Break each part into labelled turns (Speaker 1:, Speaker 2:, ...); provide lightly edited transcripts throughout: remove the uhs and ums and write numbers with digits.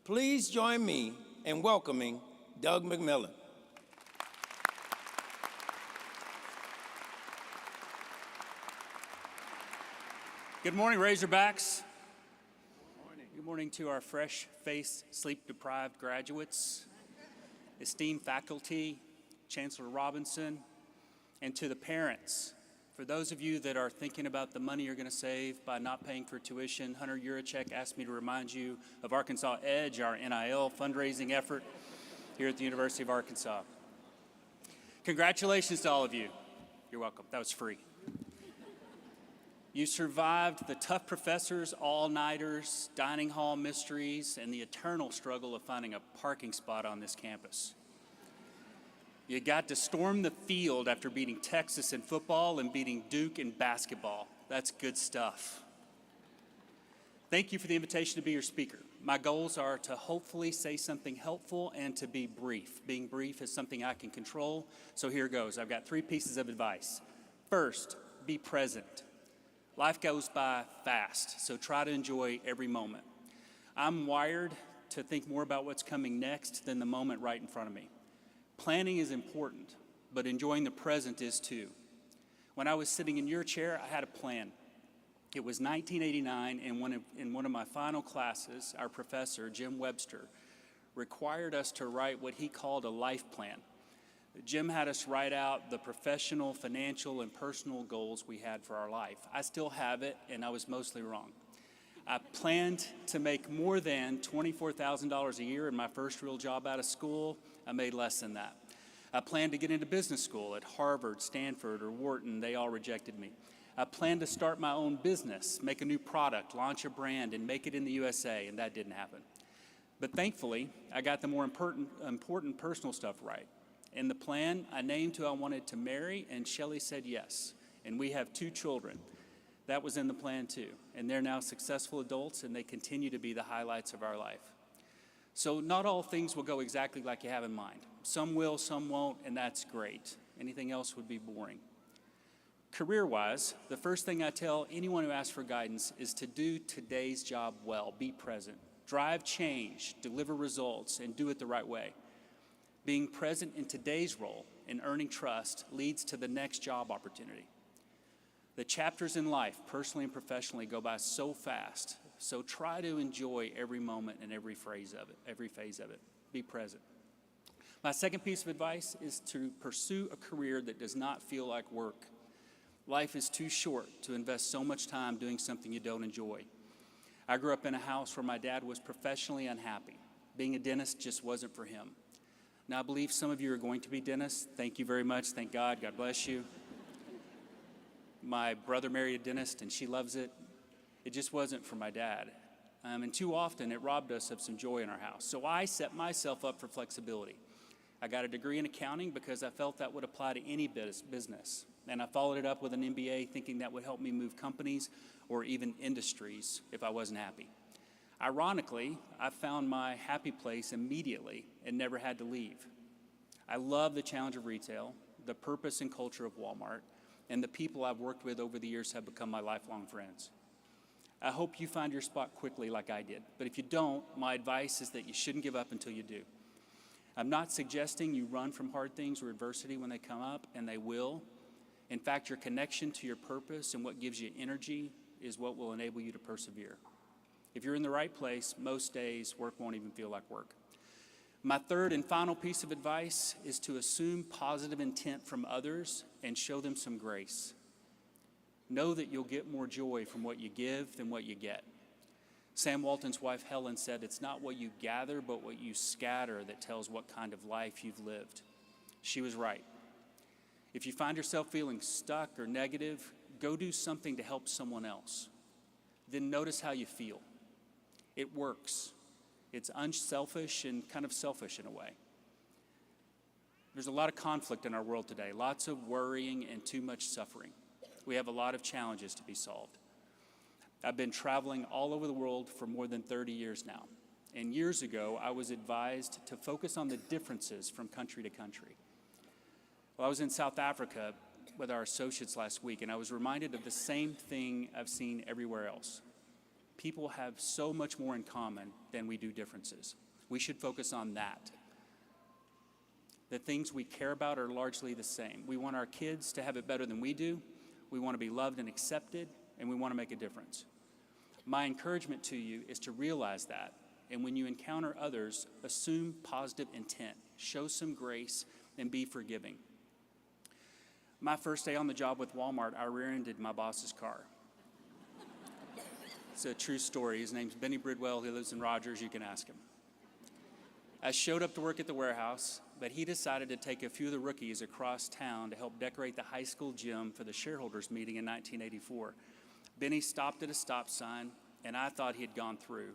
Speaker 1: Please join me in welcoming Doug McMillon.
Speaker 2: Good morning, Razorbacks. Good morning to our fresh-faced, sleep-deprived graduates, esteemed faculty, Chancellor Robinson, and to the parents. For those of you that are thinking about the money you're going to save by not paying for tuition, Hunter Yurachek asked me to remind you of Arkansas Edge, our NIL fundraising effort here at the University of Arkansas. Congratulations to all of you. You're welcome. That was free. You survived the tough professors, all-nighters, dining hall mysteries, and the eternal struggle of finding a parking spot on this campus. You got to storm the field after beating Texas in football and beating Duke in basketball. That's good stuff. Thank you for the invitation to be your speaker. My goals are to hopefully say something helpful and to be brief. Being brief is something I can control, so here goes. I've got 3 pieces of advice. First, be present. Life goes by fast, so try to enjoy every moment. I'm wired to think more about what's coming next than the moment right in front of me. Planning is important, but enjoying the present is too. When I was sitting in your chair, I had a plan. It was 1989, and in one of my final classes, our professor, Jim Webster, required us to write what he called a life plan. Jim had us write out the professional, financial, and personal goals we had for our life. I still have it, and I was mostly wrong. I planned to make more than $24,000 a year in my first real job out of school. I made less than that. I planned to get into business school at Harvard, Stanford, or Wharton. They all rejected me. I planned to start my own business, make a new product, launch a brand, and make it in the USA, and that didn't happen. But thankfully, I got the more important personal stuff right. In the plan, I named who I wanted to marry, and Shelley said yes. And we have 2 children. That was in the plan too. And they're now successful adults, and they continue to be the highlights of our life. So not all things will go exactly like you have in mind. Some will, some won't, and that's great. Anything else would be boring. Career-wise, the first thing I tell anyone who asks for guidance is to do today's job well. Be present. Drive change, deliver results, and do it the right way. Being present in today's role and earning trust leads to the next job opportunity. The chapters in life, personally and professionally, go by so fast, so try to enjoy every moment and every phase of it. Be present. My second piece of advice is to pursue a career that does not feel like work. Life is too short to invest so much time doing something you don't enjoy. I grew up in a house where my dad was professionally unhappy. Being a dentist just wasn't for him. Now, I believe some of you are going to be dentists. Thank you very much. Thank God. God bless you. My brother married a dentist, and she loves it. It just wasn't for my dad. And too often, it robbed us of some joy in our house. So I set myself up for flexibility. I got a degree in accounting because I felt that would apply to any business. And I followed it up with an MBA thinking that would help me move companies or even industries if I wasn't happy. Ironically, I found my happy place immediately and never had to leave. I love the challenge of retail, the purpose and culture of Walmart, and the people I've worked with over the years have become my lifelong friends. I hope you find your spot quickly like I did, but if you don't, my advice is that you shouldn't give up until you do. I'm not suggesting you run from hard things or adversity when they come up, and they will. In fact, your connection to your purpose and what gives you energy is what will enable you to persevere. If you're in the right place, most days work won't even feel like work. My third and final piece of advice is to assume positive intent from others and show them some grace. Know that you'll get more joy from what you give than what you get. Sam Walton's wife Helen said, "It's not what you gather, but what you scatter that tells what kind of life you've lived." She was right. If you find yourself feeling stuck or negative, go do something to help someone else. Then notice how you feel. It works. It's unselfish and kind of selfish in a way. There's a lot of conflict in our world today, lots of worrying and too much suffering. We have a lot of challenges to be solved. I've been traveling all over the world for more than 30 years now. And years ago, I was advised to focus on the differences from country to country. Well, I was in South Africa with our associates last week, and I was reminded of the same thing I've seen everywhere else. People have so much more in common than we do differences. We should focus on that. The things we care about are largely the same. We want our kids to have it better than we do. We want to be loved and accepted, and we want to make a difference. My encouragement to you is to realize that, and when you encounter others, assume positive intent, show some grace, and be forgiving. My first day on the job with Walmart, I rear-ended my boss's car. It's a true story. His name's Benny Bridwell. He lives in Rogers. You can ask him. I showed up to work at the warehouse, but he decided to take a few of the rookies across town to help decorate the high school gym for the shareholders meeting in 1984. Benny stopped at a stop sign, and I thought he had gone through.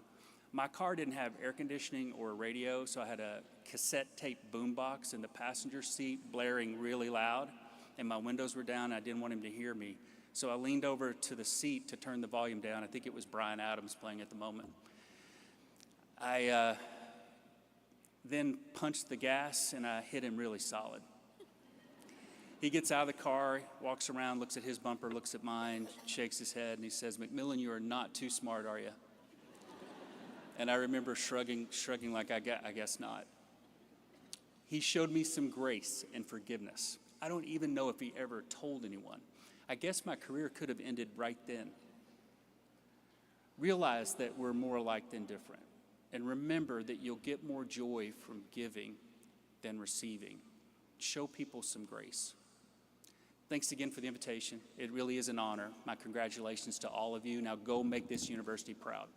Speaker 2: My car didn't have air conditioning or radio, so I had a cassette tape boombox in the passenger seat blaring really loud, and my windows were down. I didn't want him to hear me. So I leaned over to the seat to turn the volume down. I think it was Bryan Adams playing at the moment. I then punched the gas, and I hit him really solid. He gets out of the car, walks around, looks at his bumper, looks at mine, shakes his head, and he says, "McMillon, you are not too smart, are you?" And I remember shrugging like, I guess not. He showed me some grace and forgiveness. I don't even know if he ever told anyone. I guess my career could have ended right then. Realize that we're more alike than different. And remember that you'll get more joy from giving than receiving. Show people some grace. Thanks again for the invitation. It really is an honor. My congratulations to all of you. Now go make this university proud.